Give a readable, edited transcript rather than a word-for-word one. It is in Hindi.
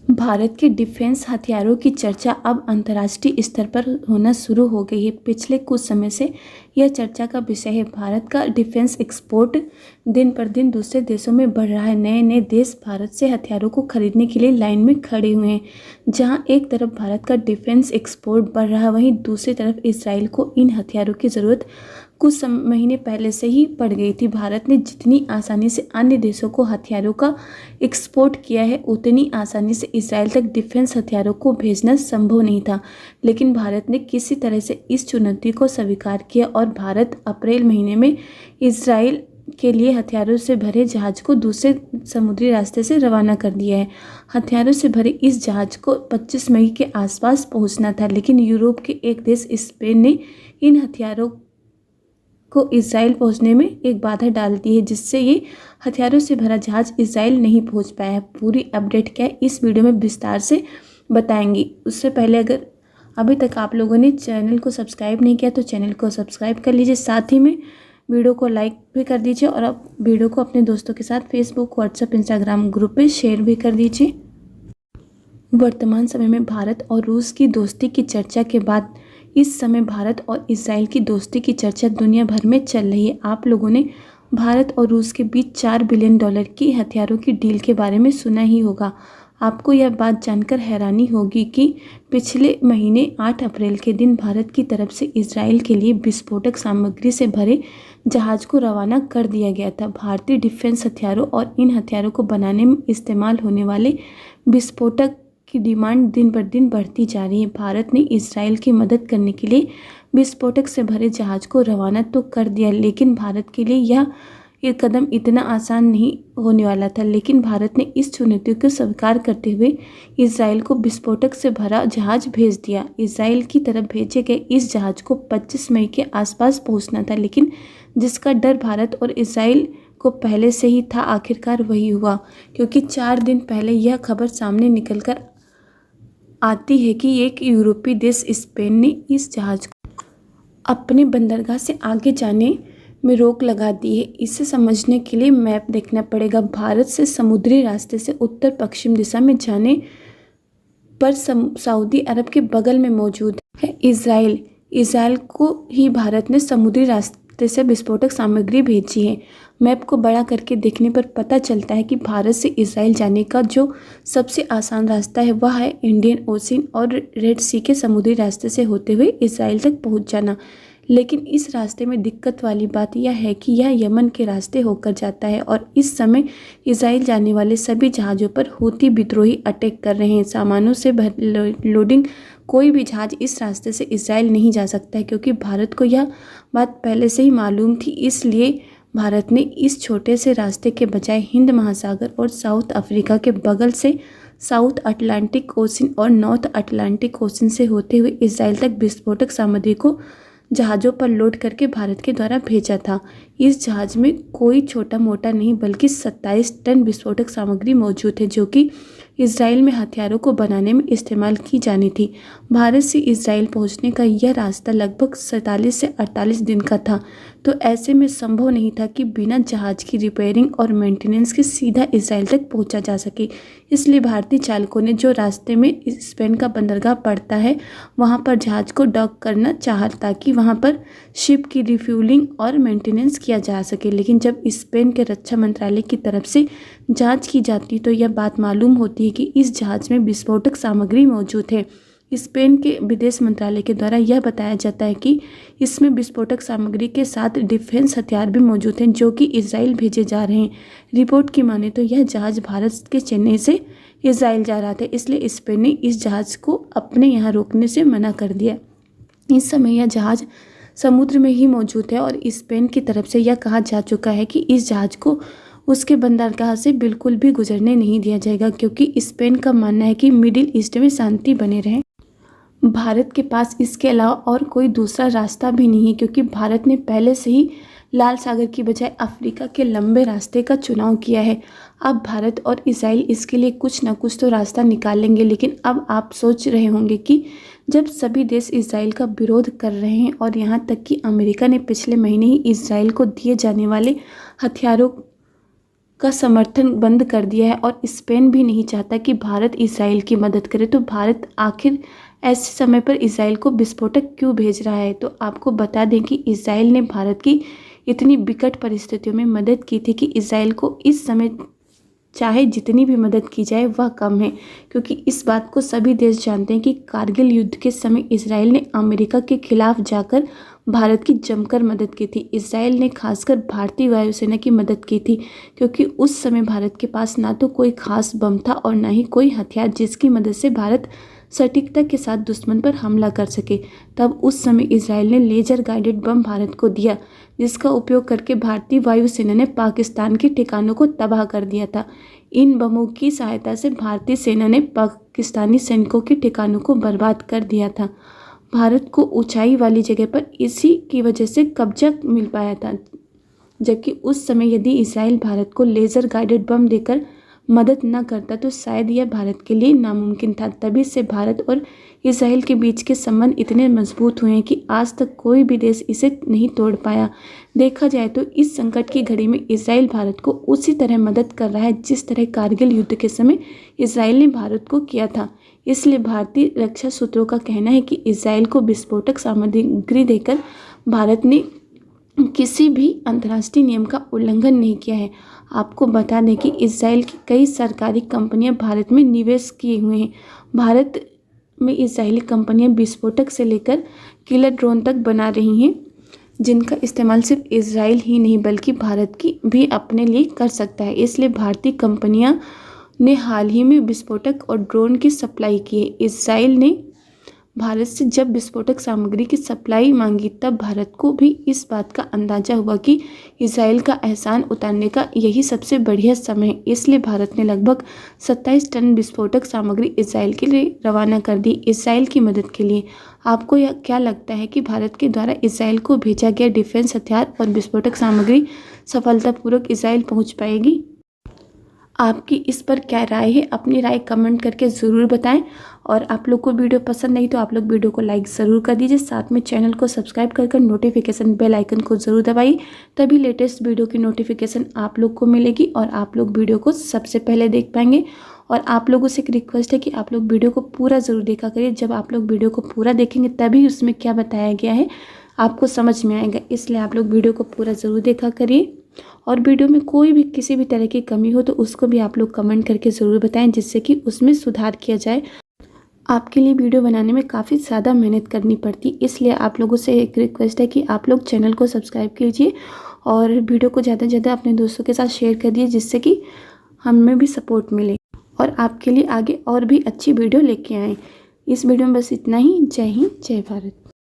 भारत के डिफेंस हथियारों की चर्चा अब अंतर्राष्ट्रीय स्तर पर होना शुरू हो गई है। पिछले कुछ समय से यह चर्चा का विषय है। भारत का डिफेंस एक्सपोर्ट दिन पर दिन दूसरे देशों में बढ़ रहा है। नए नए देश भारत से हथियारों को खरीदने के लिए लाइन में खड़े हुए हैं। जहां एक तरफ भारत का डिफेंस एक्सपोर्ट बढ़ रहा है, वहीं दूसरी तरफ इसराइल को इन हथियारों की ज़रूरत कुछ महीने पहले से ही पड़ गई थी। भारत ने जितनी आसानी से अन्य देशों को हथियारों का एक्सपोर्ट किया है, उतनी आसानी से इसराइल तक डिफेंस हथियारों को भेजना संभव नहीं था। लेकिन भारत ने किसी तरह से इस चुनौती को स्वीकार किया और भारत अप्रैल महीने में इसराइल के लिए हथियारों से भरे जहाज को दूसरे समुद्री रास्ते से रवाना कर दिया है। हथियारों से भरे इस जहाज को 25 मई के आसपास पहुंचना था, लेकिन यूरोप के एक देश स्पेन ने इन हथियारों को इसराइल पहुंचने में एक बाधा डाल दी है, जिससे ये हथियारों से भरा जहाज इसराइल नहीं पहुंच पाया है। पूरी अपडेट क्या है इस वीडियो में विस्तार से बताएंगी। उससे पहले अगर अभी तक आप लोगों ने चैनल को सब्सक्राइब नहीं किया तो चैनल को सब्सक्राइब कर लीजिए, साथ ही में वीडियो को लाइक भी कर दीजिए और अब वीडियो को अपने दोस्तों के साथ फेसबुक, व्हाट्सएप, इंस्टाग्राम ग्रुप पे शेयर भी कर दीजिए। वर्तमान समय में भारत और रूस की दोस्ती की चर्चा के बाद इस समय भारत और इसराइल की दोस्ती की चर्चा दुनिया भर में चल रही है। आप लोगों ने भारत और रूस के बीच $4 बिलियन की हथियारों की डील के बारे में सुना ही होगा। आपको यह बात जानकर हैरानी होगी कि पिछले महीने 8 अप्रैल के दिन भारत की तरफ से इसराइल के लिए विस्फोटक सामग्री से भरे जहाज को रवाना कर दिया गया था। भारतीय डिफेंस हथियारों और इन हथियारों को बनाने में इस्तेमाल होने वाले विस्फोटक की डिमांड दिन पर दिन बढ़ती जा रही है। भारत ने इसराइल की मदद करने के लिए विस्फोटक से भरे जहाज को रवाना तो कर दिया, लेकिन भारत के लिए यह कदम इतना आसान नहीं होने वाला था। लेकिन भारत ने इस चुनौती को स्वीकार करते हुए इसराइल को विस्फोटक से भरा जहाज भेज दिया। इसराइल की तरफ भेजे गए इस जहाज को 25 मई के आसपास पहुंचना था, लेकिन जिसका डर भारत और इसराइल को पहले से ही था, आखिरकार वही हुआ। क्योंकि 4 दिन पहले यह खबर सामने निकलकर आती है कि एक यूरोपीय देश स्पेन ने इस जहाज को अपने बंदरगाह से आगे जाने में रोक लगा दी है। इसे समझने के लिए मैप देखना पड़ेगा। भारत से समुद्री रास्ते से उत्तर पश्चिम दिशा में जाने पर सऊदी अरब के बगल में मौजूद है इसराइल। इसराइल को ही भारत ने समुद्री रास्ते से विस्फोटक सामग्री भेजी है। मैप को बड़ा करके देखने पर पता चलता है कि भारत से इसराइल जाने का जो सबसे आसान रास्ता है वह है इंडियन ओशन और रेड सी के समुद्री रास्ते से होते हुए इसराइल तक पहुंच जाना। लेकिन इस रास्ते में दिक्कत वाली बात यह है कि यह यमन के रास्ते होकर जाता है और इस समय इसराइल जाने वाले सभी जहाज़ों पर हूती विद्रोही अटैक कर रहे हैं। सामानों से लोडिंग कोई भी जहाज इस रास्ते से इसराइल नहीं जा सकता है, क्योंकि भारत को यह बात पहले से ही मालूम थी। इसलिए भारत ने इस छोटे से रास्ते के बजाय हिंद महासागर और साउथ अफ्रीका के बगल से साउथ अटलांटिक ओशन और नॉर्थ अटलांटिक ओशन से होते हुए इसराइल तक विस्फोटक सामग्री को जहाज़ों पर लोड करके भारत के द्वारा भेजा था। इस जहाज में कोई छोटा मोटा नहीं बल्कि 27 टन विस्फोटक सामग्री मौजूद है, जो कि इसराइल में हथियारों को बनाने में इस्तेमाल की जानी थी। भारत से इसराइल पहुंचने का यह रास्ता लगभग 47 से 48 दिन का था, तो ऐसे में संभव नहीं था कि बिना जहाज की रिपेयरिंग और मेंटेनेंस के सीधा इसराइल तक पहुंचा जा सके। इसलिए भारतीय चालकों ने जो रास्ते में स्पेन का बंदरगाह पड़ता है वहां पर जहाज को डॉक करना चाहा, ताकि वहां पर शिप की रिफ्यूलिंग और मेंटेनेंस किया जा सके। लेकिन जब स्पेन के रक्षा मंत्रालय की तरफ से जांच की जाती तो यह बात मालूम होती है कि इस जहाज में विस्फोटक सामग्री मौजूद है। स्पेन के विदेश मंत्रालय के द्वारा यह बताया जाता है कि इसमें विस्फोटक सामग्री के साथ डिफेंस हथियार भी मौजूद हैं, जो कि इसराइल भेजे जा रहे हैं। रिपोर्ट की माने तो यह जहाज भारत के चेन्नई से इसराइल जा रहा था, इसलिए स्पेन ने इस जहाज को अपने यहाँ रोकने से मना कर दिया। इस समय यह जहाज समुद्र में ही मौजूद है और स्पेन की तरफ से यह कहा जा चुका है कि इस जहाज को उसके बंदरगाह से बिल्कुल भी गुजरने नहीं दिया जाएगा, क्योंकि स्पेन का मानना है कि मिडिल ईस्ट में शांति बने रहे। भारत के पास इसके अलावा और कोई दूसरा रास्ता भी नहीं है, क्योंकि भारत ने पहले से ही लाल सागर की बजाय अफ्रीका के लंबे रास्ते का चुनाव किया है। अब भारत और इसराइल इसके लिए कुछ ना कुछ तो रास्ता निकालेंगे। लेकिन अब आप सोच रहे होंगे कि जब सभी देश इसराइल का विरोध कर रहे हैं और यहाँ तक कि अमेरिका ने पिछले महीने ही इसराइल को दिए जाने वाले हथियारों का समर्थन बंद कर दिया है और स्पेन भी नहीं चाहता कि भारत इसराइल की मदद करे। तो भारत आखिर ऐसे समय पर इसराइल को विस्फोटक क्यों भेज रहा है? तो आपको बता दें कि इसराइल ने भारत की इतनी विकट परिस्थितियों में मदद की थी कि इसराइल को इस समय चाहे जितनी भी मदद की जाए वह कम है, क्योंकि इस बात को सभी देश जानते हैं कि कारगिल युद्ध के समय इसराइल ने अमेरिका के खिलाफ जाकर भारत की जमकर मदद की थी। इसराइल ने खासकर भारतीय वायुसेना की मदद की थी, क्योंकि उस समय भारत के पास ना तो कोई खास बम था और ना ही कोई हथियार जिसकी मदद से भारत सटीकता के साथ दुश्मन पर हमला कर सके। तब उस समय इसराइल ने लेजर गाइडेड बम भारत को दिया, जिसका उपयोग करके भारतीय वायुसेना ने पाकिस्तान के ठिकानों को तबाह कर दिया था। इन बमों की सहायता से भारतीय सेना ने पाकिस्तानी सैनिकों के ठिकानों को बर्बाद कर दिया था। भारत को ऊंचाई वाली जगह पर इसी की वजह से कब्जा मिल पाया था, जबकि उस समय यदि इसराइल भारत को लेज़र गाइडेड बम देकर मदद न करता तो शायद यह भारत के लिए नामुमकिन था। तभी से भारत और इसराइल के बीच के संबंध इतने मजबूत हुए हैं कि आज तक कोई भी देश इसे नहीं तोड़ पाया। देखा जाए तो इस संकट की घड़ी में इसराइल भारत को उसी तरह मदद कर रहा है जिस तरह कारगिल युद्ध के समय इसराइल ने भारत को किया था। इसलिए भारतीय रक्षा सूत्रों का कहना है कि इसराइल को विस्फोटक सामग्री देकर भारत ने किसी भी अंतर्राष्ट्रीय नियम का उल्लंघन नहीं किया है। आपको बता दें कि इसराइल की कई सरकारी कंपनियां भारत में निवेश किए हुए हैं। भारत में इसराइली कंपनियां विस्फोटक से लेकर किलर ड्रोन तक बना रही हैं, जिनका इस्तेमाल सिर्फ इसराइल ही नहीं बल्कि भारत की भी अपने लिए कर सकता है। इसलिए भारतीय कंपनियां ने हाल ही में विस्फोटक और ड्रोन की सप्लाई की है। इसराइल ने भारत से जब विस्फोटक सामग्री की सप्लाई मांगी तब भारत को भी इस बात का अंदाजा हुआ कि इसराइल का एहसान उतारने का यही सबसे बढ़िया समय है। इसलिए भारत ने लगभग 27 टन विस्फोटक सामग्री इसराइल के लिए रवाना कर दी, इसराइल की मदद के लिए। आपको यह क्या लगता है कि भारत के द्वारा इसराइल को भेजा गया डिफेंस हथियार और विस्फोटक सामग्री सफलतापूर्वक इसराइल पहुँच पाएगी? आपकी इस पर क्या राय है? अपनी राय कमेंट करके ज़रूर बताएं। और आप लोग को वीडियो पसंद नहीं तो आप लोग वीडियो को लाइक ज़रूर कर दीजिए। साथ में चैनल को सब्सक्राइब कर नोटिफिकेशन बेल आइकन को ज़रूर दबाइए, तभी लेटेस्ट वीडियो की नोटिफिकेशन आप लोग को मिलेगी और आप लोग वीडियो को सबसे पहले देख पाएंगे। और आप लोगों से एक रिक्वेस्ट है कि आप लोग वीडियो को पूरा ज़रूर देखा करिए। जब आप लोग वीडियो को पूरा देखेंगे तभी उसमें क्या बताया गया है आपको समझ में आएगा। इसलिए आप लोग वीडियो को पूरा ज़रूर देखा करिए। और वीडियो में कोई भी किसी भी तरह की कमी हो तो उसको भी आप लोग कमेंट करके ज़रूर बताएं, जिससे कि उसमें सुधार किया जाए। आपके लिए वीडियो बनाने में काफ़ी ज़्यादा मेहनत करनी पड़ती, इसलिए आप लोगों से एक रिक्वेस्ट है कि आप लोग चैनल को सब्सक्राइब कीजिए और वीडियो को ज़्यादा से ज़्यादा अपने दोस्तों के साथ शेयर कर दिए, जिससे कि हमें भी सपोर्ट मिले और आपके लिए आगे और भी अच्छी वीडियो लेके आएँ। इस वीडियो में बस इतना ही। जय हिंद, जय भारत।